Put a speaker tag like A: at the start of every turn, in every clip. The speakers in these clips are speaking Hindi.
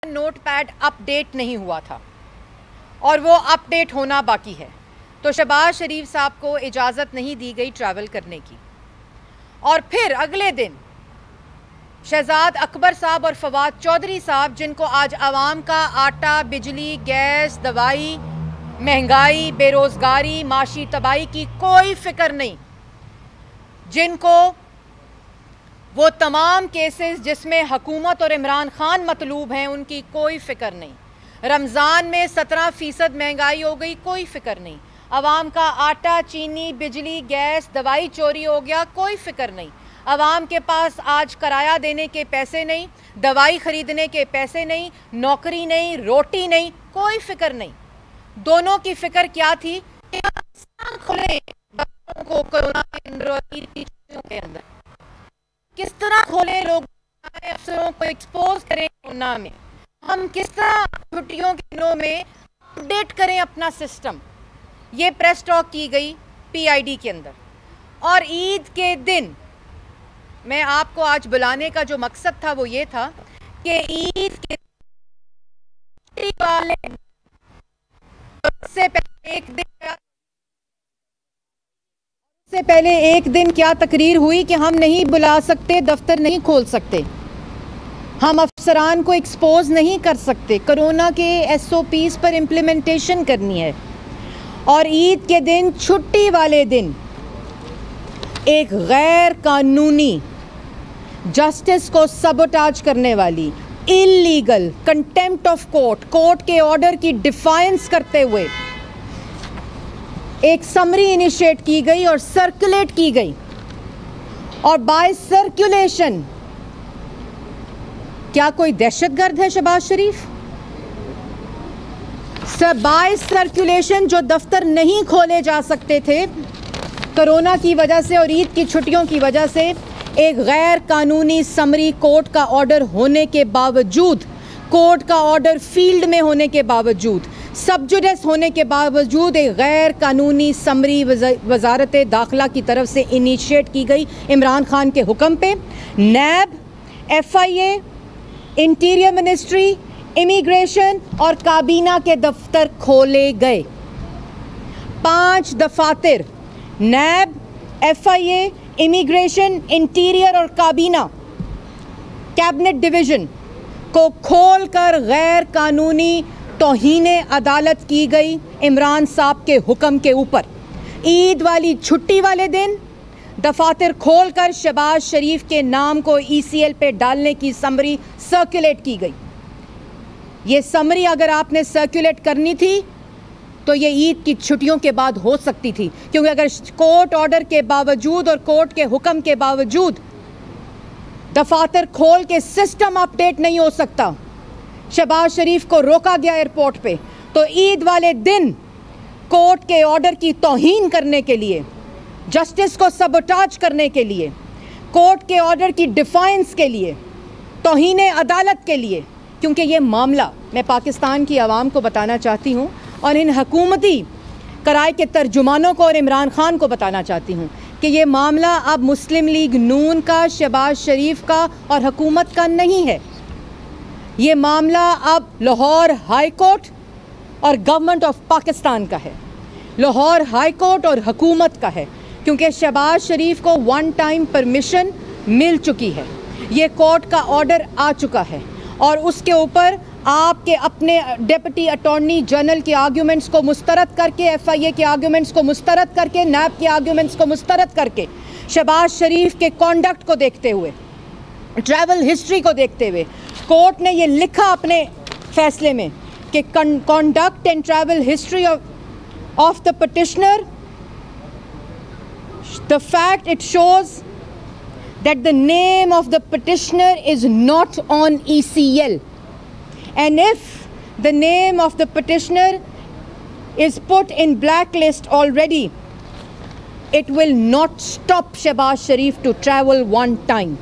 A: नोटपैड अपडेट नहीं हुआ था और वो अपडेट होना बाकी है, तो शहबाज शरीफ साहब को इजाज़त नहीं दी गई ट्रैवल करने की। और फिर अगले दिन शहजाद अकबर साहब और फवाद चौधरी साहब, जिनको आज आवाम का आटा, बिजली, गैस, दवाई, महंगाई, बेरोज़गारी, माशी तबाही की कोई फ़िक्र नहीं, जिनको वो तमाम केसेस जिसमें हुकूमत और इमरान खान मतलूब हैं उनकी कोई फ़िक्र नहीं। रमज़ान में 17% महंगाई हो गई, कोई फ़िक्र नहीं। आवाम का आटा, चीनी, बिजली, गैस, दवाई चोरी हो गया, कोई फ़िक्र नहीं। आवाम के पास आज किराया देने के पैसे नहीं, दवाई ख़रीदने के पैसे नहीं, नौकरी नहीं, रोटी नहीं, कोई फ़िक्र नहीं। दोनों की फ़िक्र क्या थी? खोले बच्चों को कोरोना के अंदर, किस तरह खोले, लोग अफसरों को एक्सपोज करें कोरोना में, हम किस तरह छुट्टियों के दिनों में अपडेट करें अपना सिस्टम। ये प्रेस टॉक की गई पीआईडी के अंदर। और ईद के दिन मैं आपको आज बुलाने का जो मकसद था वो ये था कि ईद के वाले से पहले एक दिन क्या तकरीर हुई कि हम नहीं बुला सकते, दफ्तर नहीं खोल सकते, हम अफसरान को एक्सपोज नहीं कर सकते, कोरोना के SOPs पर इम्प्लीमेंटेशन करनी है। और ईद के दिन, छुट्टी वाले दिन, एक गैर कानूनी, जस्टिस को सबोटाज करने वाली, illegal, contempt of court, court के ऑर्डर की डिफायंस करते हुए एक समरी इनिशिएट की गई और सर्कुलेट की गई। और बाय सर्कुलेशन क्या कोई दहशतगर्द है शहबाज शरीफ? बाय सर्कुलेशन जो दफ्तर नहीं खोले जा सकते थे कोरोना की वजह से और ईद की छुट्टियों की वजह से, एक गैर कानूनी समरी कोर्ट का ऑर्डर होने के बावजूद, कोर्ट का ऑर्डर फील्ड में होने के बावजूद, सब जुडिस होने के बावजूद, एक गैर कानूनी समरी वजारत दाखिला की तरफ से इनिशिएट की गई इमरान खान के हुक्म पे। नैब, FIA, इंटीरियर मिनिस्ट्री, इमिग्रेशन और काबीना के दफ्तर खोले गए। 5 दफातर नैब, FIA, इमिग्रेशन, इंटीरियर और काबीना, कैबिनेट डिवीज़न को खोलकर गैर कानूनी तौहीने अदालत की गई इमरान साहब के हुक्म के ऊपर। ईद वाली छुट्टी वाले दिन दफातर खोलकर शहबाज शरीफ के नाम को ECL पे डालने की समरी सर्कुलेट की गई। ये समरी अगर आपने सर्कुलेट करनी थी तो ये ईद की छुट्टियों के बाद हो सकती थी, क्योंकि अगर कोर्ट ऑर्डर के बावजूद और कोर्ट के हुक्म के बावजूद दफातर खोल के सिस्टम अपडेट नहीं हो सकता, शहबाज शरीफ को रोका गया एयरपोर्ट पे, तो ईद वाले दिन कोर्ट के ऑर्डर की तौहीन करने के लिए, जस्टिस को सबोटाज करने के लिए, कोर्ट के ऑर्डर की डिफायंस के लिए, तौहीने अदालत के लिए, क्योंकि ये मामला मैं पाकिस्तान की आवाम को बताना चाहती हूँ और इन हुकूमती कराए के तर्जुमानों को और इमरान खान को बताना चाहती हूँ कि ये मामला अब मुस्लिम लीग नून का, शहबाज शरीफ का और हुकूमत का नहीं है। ये मामला अब लाहौर हाई कोर्ट और गवर्नमेंट ऑफ पाकिस्तान का है, लाहौर हाई कोर्ट और हुकूमत का है, क्योंकि शहबाज शरीफ को 1 टाइम परमिशन मिल चुकी है, ये कोर्ट का ऑर्डर आ चुका है और उसके ऊपर आपके अपने डिप्टी अटॉर्नी जनरल के आर्ग्यूमेंट्स को मुस्तरद करके, FIA के आर्ग्यूमेंट्स को मुस्तरद करके, नैब के आर्ग्यूमेंट्स को मुस्तरद करके, शहबाज शरीफ के कॉन्डक्ट को देखते हुए, ट्रैवल हिस्ट्री को देखते हुए, कोर्ट ने ये लिखा अपने फैसले में कि conduct and travel history of the petitioner, the fact it shows that the name of the petitioner is not on ECL, and if the name of the petitioner is put in blacklist already, it will not stop Shehbaz Sharif to travel 1 time.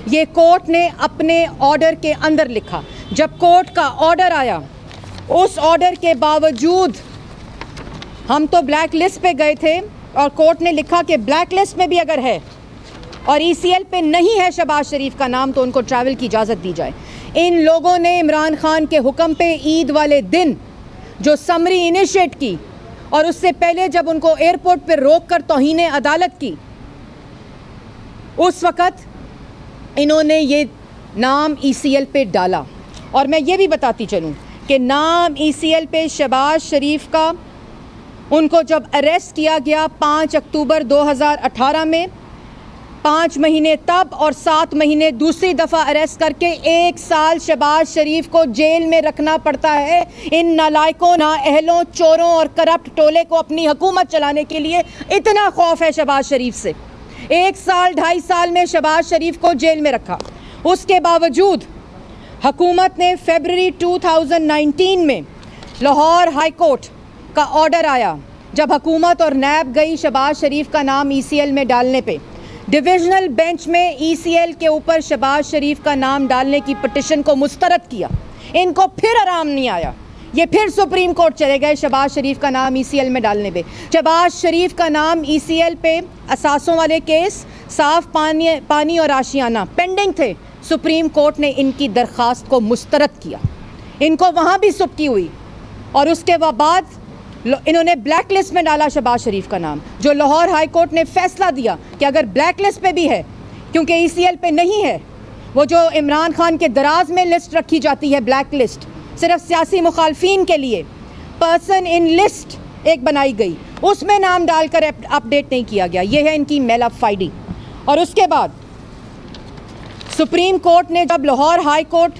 A: ये कोर्ट ने अपने ऑर्डर के अंदर लिखा। जब कोर्ट का ऑर्डर आया, उस ऑर्डर के बावजूद हम तो ब्लैक लिस्ट पे गए थे और कोर्ट ने लिखा कि ब्लैक लिस्ट में भी अगर है और ECL पे नहीं है शहबाज शरीफ का नाम, तो उनको ट्रैवल की इजाज़त दी जाए। इन लोगों ने इमरान खान के हुक्म पे ईद वाले दिन जो समरी इनिशिएट की और उससे पहले जब उनको एयरपोर्ट पर रोक कर तौहीन अदालत की, उस वक़्त इन्होंने ये नाम ECL पे डाला। और मैं ये भी बताती चलूँ कि नाम ECL पे शहबाज शरीफ का, उनको जब अरेस्ट किया गया 5 अक्टूबर 2018 में, 5 महीने तब और 7 महीने दूसरी दफ़ा अरेस्ट करके 1 साल शहबाज शरीफ को जेल में रखना पड़ता है। इन नालायकों, नाअहलों, चोरों और करप्ट टोले को अपनी हुकूमत चलाने के लिए इतना खौफ है शहबाज शरीफ से। 1 साल 2.5 साल में शहबाज शरीफ को जेल में रखा। उसके बावजूद हुकूमत ने फरवरी 2019 में लाहौर हाई कोर्ट का ऑर्डर आया, जब हुकूमत और नैब गई शहबाज शरीफ का नाम ECL में डालने पे, डिविजनल बेंच में ECL के ऊपर शहबाज शरीफ का नाम डालने की पिटिशन को मुस्तरद किया। इनको फिर आराम नहीं आया, ये फिर सुप्रीम कोर्ट चले गए शहबाज शरीफ का नाम ECL में डालने पे। शहबाज शरीफ का नाम ECL पे असासों वाले केस, साफ पानी और आशियाना पेंडिंग थे। सुप्रीम कोर्ट ने इनकी दरख्वास्त को मुस्तरद किया, इनको वहाँ भी सुबकी हुई और उसके बाद इन्होंने ब्लैक लिस्ट में डाला शहबाज शरीफ का नाम, जो लाहौर हाई कोर्ट ने फैसला दिया कि अगर ब्लैक लिस्ट पे भी है, क्योंकि ECL पे नहीं है, वो जो इमरान खान के दराज में लिस्ट रखी जाती है, ब्लैक लिस्ट सिर्फ सियासी मुखालफिन के लिए, पर्सन इन लिस्ट एक बनाई गई, उसमें नाम डालकर अपडेट नहीं किया गया। ये है इनकी मेलाफाइडी। और उसके बाद सुप्रीम कोर्ट ने, जब लाहौर हाई कोर्ट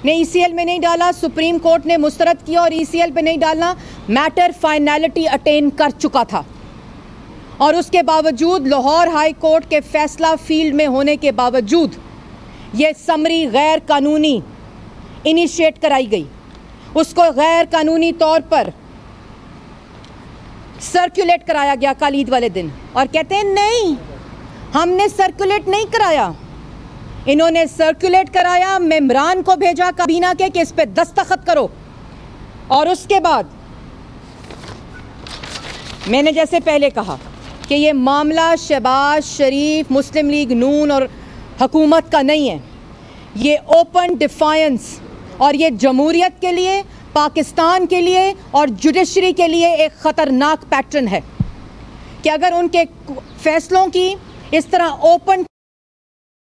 A: ने ECL में नहीं डाला, सुप्रीम कोर्ट ने मुस्तरद किया और ECL पे नहीं डालना, मैटर फाइनलिटी अटेन कर चुका था। और उसके बावजूद लाहौर हाई कोर्ट के फैसला फील्ड में होने के बावजूद ये समरी गैर कानूनी इनिशिएट कराई गई, उसको गैर कानूनी तौर पर सर्कुलेट कराया गया कल ईद वाले दिन। और कहते हैं नहीं, हमने सर्कुलेट नहीं कराया, इन्होंने सर्कुलेट कराया, मेम्बरान को भेजा काबीना के कि इस पे दस्तखत करो। और उसके बाद मैंने जैसे पहले कहा कि ये मामला शहबाज शरीफ, मुस्लिम लीग नून और हुकूमत का नहीं है, ये ओपन डिफायंस और ये जमहूरियत के लिए, पाकिस्तान के लिए और जुडिशरी के लिए एक ख़तरनाक पैटर्न है कि अगर उनके फैसलों की इस तरह ओपन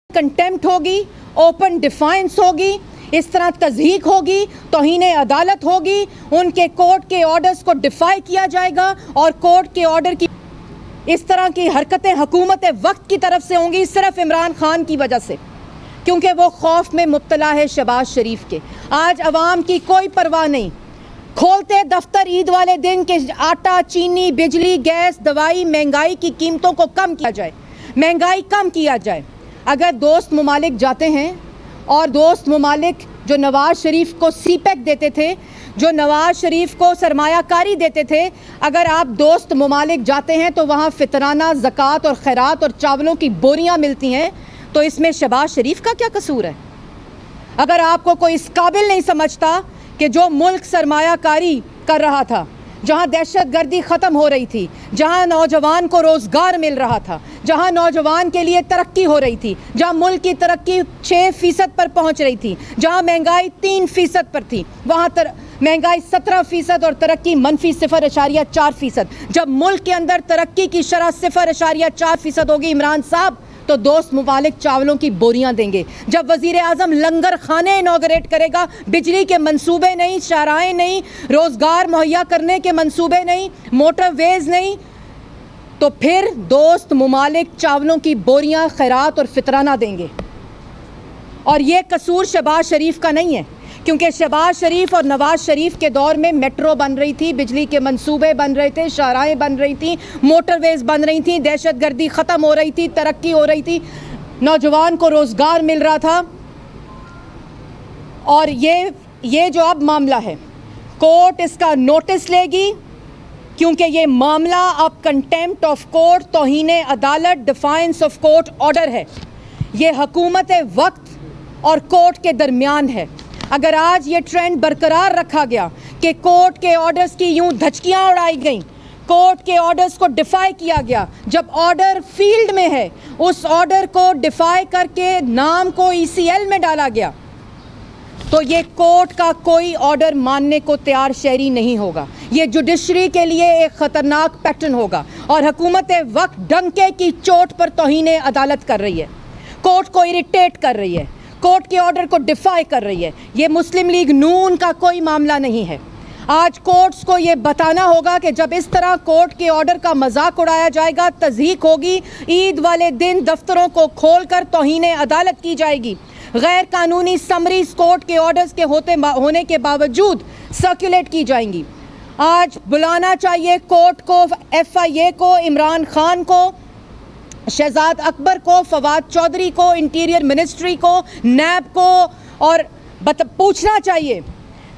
A: कंटेम्प्ट होगी, ओपन डिफायंस होगी, इस तरह तज़हीक होगी, तौहीन अदालत होगी, उनके कोर्ट के ऑर्डर्स को डिफाई किया जाएगा और कोर्ट के ऑर्डर की इस तरह की हरकतें हुकूमत वक्त की तरफ से होंगी सिर्फ इमरान खान की वजह से, क्योंकि वो खौफ में मुब्तला है शहबाज शरीफ के। आज अवाम की कोई परवाह नहीं, खोलते दफ्तर ईद वाले दिन के आटा, चीनी, बिजली, गैस, दवाई, महंगाई की कीमतों को कम किया जाए, महंगाई कम किया जाए। अगर दोस्त ममालिक जाते हैं और दोस्त ममालिक जो नवाज़ शरीफ को सीपैक देते थे, जो नवाज़ शरीफ को सरमायाकारी देते थे, अगर आप दोस्त ममालिक जाते हैं तो वहाँ फितराना, ज़कात और खैरात और चावलों की बोरियाँ मिलती हैं, तो इसमें शहबाज शरीफ का क्या कसूर है? अगर आपको कोई इस काबिल नहीं समझता कि जो मुल्क सरमायाकारी कर रहा था, जहाँ दहशत गर्दी ख़त्म हो रही थी, जहाँ नौजवान को रोज़गार मिल रहा था, जहाँ नौजवान के लिए तरक्की हो रही थी, जहाँ मुल्क की तरक्की 6% पर पहुँच रही थी, जहाँ महंगाई 3% पर थी, वहाँ महंगाई 17% और तरक्की मनफी 0.4%। जब मुल्क के अंदर तरक्की की शरह 0.4% होगी इमरान साहब, तो दोस्त मुमालिक चावलों की बोरियां देंगे। जब वज़ीर आज़म लंगर खाने इनॉग्रेट करेगा, बिजली के मंसूबे नहीं, शाहराहें नहीं, रोज़गार मुहैया करने के मंसूबे नहीं, मोटरवेज नहीं, तो फिर दोस्त मुमालिक चावलों की बोरियां, खैरात और फितराना देंगे। और ये कसूर शहबाज शरीफ का नहीं है, क्योंकि शहबाज शरीफ और नवाज़ शरीफ के दौर में मेट्रो बन रही थी, बिजली के मंसूबे बन रहे थे, शाहराहें बन रही थी, मोटरवेज बन रही थी, दहशत गर्दी ख़त्म हो रही थी, तरक्की हो रही थी, नौजवान को रोज़गार मिल रहा था। और ये जो अब मामला है, कोर्ट इसका नोटिस लेगी, क्योंकि ये मामला अब कंटेम्प्ट ऑफ कोर्ट, तौहीन अदालत, डिफायंस ऑफ कोर्ट ऑर्डर है। ये हुकूमत वक्त और कोर्ट के दरमियान है। अगर आज ये ट्रेंड बरकरार रखा गया कि कोर्ट के ऑर्डर्स की यूं धचकियां उड़ाई गई, कोर्ट के ऑर्डर्स को डिफाई किया गया। जब ऑर्डर फील्ड में है, उस ऑर्डर को डिफाई करके नाम को ECL में डाला गया, तो ये कोर्ट का कोई ऑर्डर मानने को तैयार शहरी नहीं होगा। ये जुडिशरी के लिए एक खतरनाक पैटर्न होगा और हुकूमत वक्त डंके की चोट पर तौहीन अदालत कर रही है, कोर्ट को इरिटेट कर रही है, कोर्ट के ऑर्डर को डिफाई कर रही है। ये मुस्लिम लीग नून का कोई मामला नहीं है। आज कोर्ट्स को ये बताना होगा कि जब इस तरह कोर्ट के ऑर्डर का मजाक उड़ाया जाएगा, तज़हीक होगी, ईद वाले दिन दफ्तरों को खोलकर तौहीन अदालत की जाएगी, गैर कानूनी समरीज कोर्ट के ऑर्डर्स के होने के बावजूद सर्कुलेट की जाएंगी। आज बुलाना चाहिए कोर्ट को, FIA को, इमरान खान को, शहजाद अकबर को, फवाद चौधरी को, इंटीरियर मिनिस्ट्री को, नैब को, और पूछना चाहिए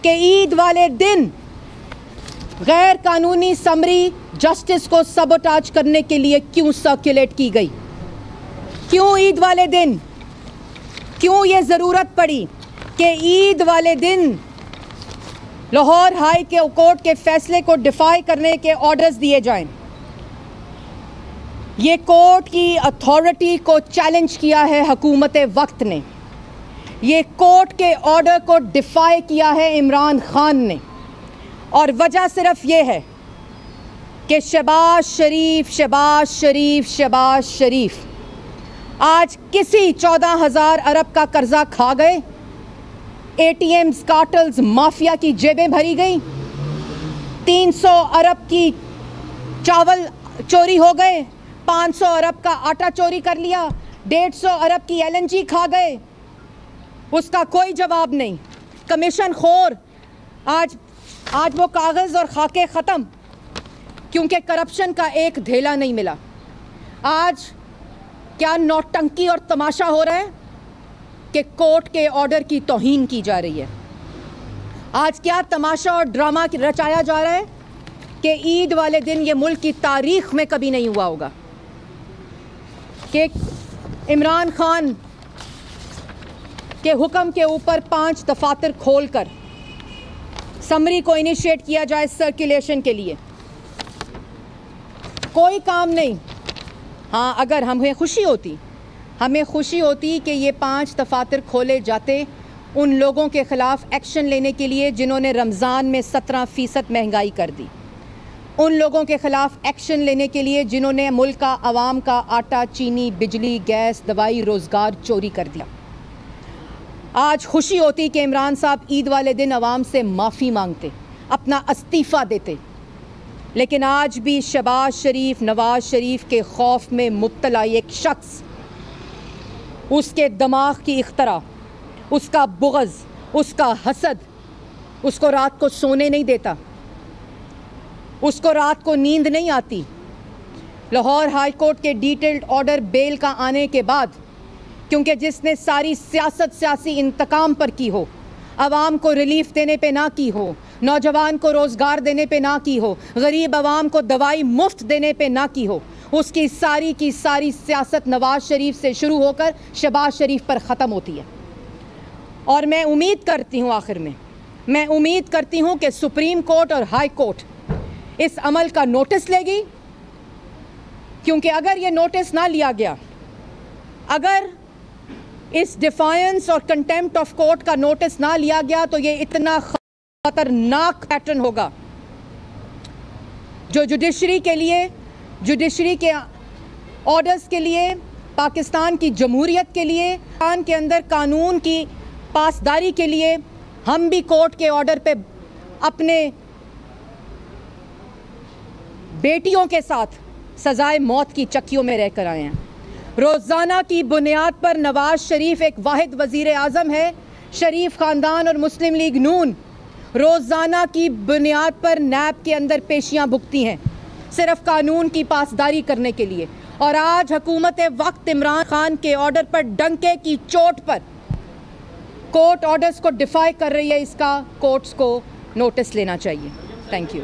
A: कि ईद वाले दिन गैर कानूनी समरी जस्टिस को सबोटाज करने के लिए क्यों सर्कुलेट की गई, क्यों ईद वाले दिन, क्यों ये ज़रूरत पड़ी कि ईद वाले दिन लाहौर हाई कोर्ट के फैसले को डिफाई करने के ऑर्डर्स दिए जाएं। ये कोर्ट की अथॉरिटी को चैलेंज किया है हुकूमत वक्त ने, ये कोर्ट के ऑर्डर को डिफाई किया है इमरान खान ने, और वजह सिर्फ ये है कि शहबाज शरीफ, शहबाज शरीफ, शहबाज शरीफ आज किसी 14,000 अरब का कर्जा खा गए, ATMs, कार्टल्स, माफिया की जेबें भरी गई, 300 अरब की चावल चोरी हो गए, 500 अरब का आटा चोरी कर लिया, 150 अरब की LNG खा गए, उसका कोई जवाब नहीं। कमीशन खोर आज वो कागज़ और खाके ख़त्म, क्योंकि करप्शन का एक धेला नहीं मिला। आज क्या नौटंकी और तमाशा हो रहा है कि कोर्ट के ऑर्डर की तौहीन की जा रही है। आज क्या तमाशा और ड्रामा रचाया जा रहा है कि ईद वाले दिन ये मुल्क की तारीख में कभी नहीं हुआ होगा कि इमरान खान के हुक्म के ऊपर 5 दफातर खोलकर समरी को इनिशिएट किया जाए सर्कुलेशन के लिए। कोई काम नहीं। हाँ, अगर हमें खुशी होती कि ये 5 दफातर खोले जाते उन लोगों के ख़िलाफ़ एक्शन लेने के लिए जिन्होंने रमज़ान में 17% महंगाई कर दी, उन लोगों के ख़िलाफ़ एक्शन लेने के लिए जिन्होंने मुल्क का आवाम का आटा, चीनी, बिजली, गैस, दवाई, रोज़गार चोरी कर दिया। आज खुशी होती कि इमरान साहब ईद वाले दिन आवाम से माफ़ी मांगते, अपना इस्तीफ़ा देते, लेकिन आज भी शहबाज शरीफ, नवाज शरीफ के खौफ में मुब्तला एक शख्स, उसके दिमाग की इख्तरा, उसका बुग़्ज़, उसका हसद उसको रात को सोने नहीं देता, उसको रात को नींद नहीं आती। लाहौर हाई कोर्ट के डिटेल्ड ऑर्डर बेल का आने के बाद, क्योंकि जिसने सारी सियासत सियासी इंतकाम पर की हो, आवाम को रिलीफ देने पे ना की हो, नौजवान को रोज़गार देने पे ना की हो, गरीब आवाम को दवाई मुफ्त देने पे ना की हो, उसकी सारी की सारी सियासत नवाज शरीफ से शुरू होकर शहबाज शरीफ पर ख़त्म होती है। और मैं उम्मीद करती हूँ, आखिर में मैं उम्मीद करती हूँ कि सुप्रीम कोर्ट और हाई कोर्ट इस अमल का नोटिस लेगी, क्योंकि अगर ये नोटिस ना लिया गया, अगर इस डिफायंस और कंटेम्प्ट ऑफ कोर्ट का नोटिस ना लिया गया, तो ये इतना खतरनाक पैटर्न होगा जो जुडिशरी के लिए, जुडिशरी के ऑर्डर्स के लिए, पाकिस्तान की जमहूरियत के लिए, पाकिस्तान के अंदर कानून की पासदारी के लिए। हम भी कोर्ट के ऑर्डर पे अपने बेटियों के साथ सजाए मौत की चक्कियों में रहकर आए हैं। रोज़ाना की बुनियाद पर नवाज शरीफ एक वाहिद वज़ीर आज़म है। शरीफ ख़ानदान और मुस्लिम लीग नून रोज़ाना की बुनियाद पर नैब के अंदर पेशियाँ भुगती हैं, सिर्फ कानून की पासदारी करने के लिए। और आज हुकूमत वक्त इमरान खान के ऑर्डर पर डंके की चोट पर कोर्ट ऑर्डर्स को डिफाई कर रही है। इसका कोर्ट्स को नोटिस लेना चाहिए। Thank you.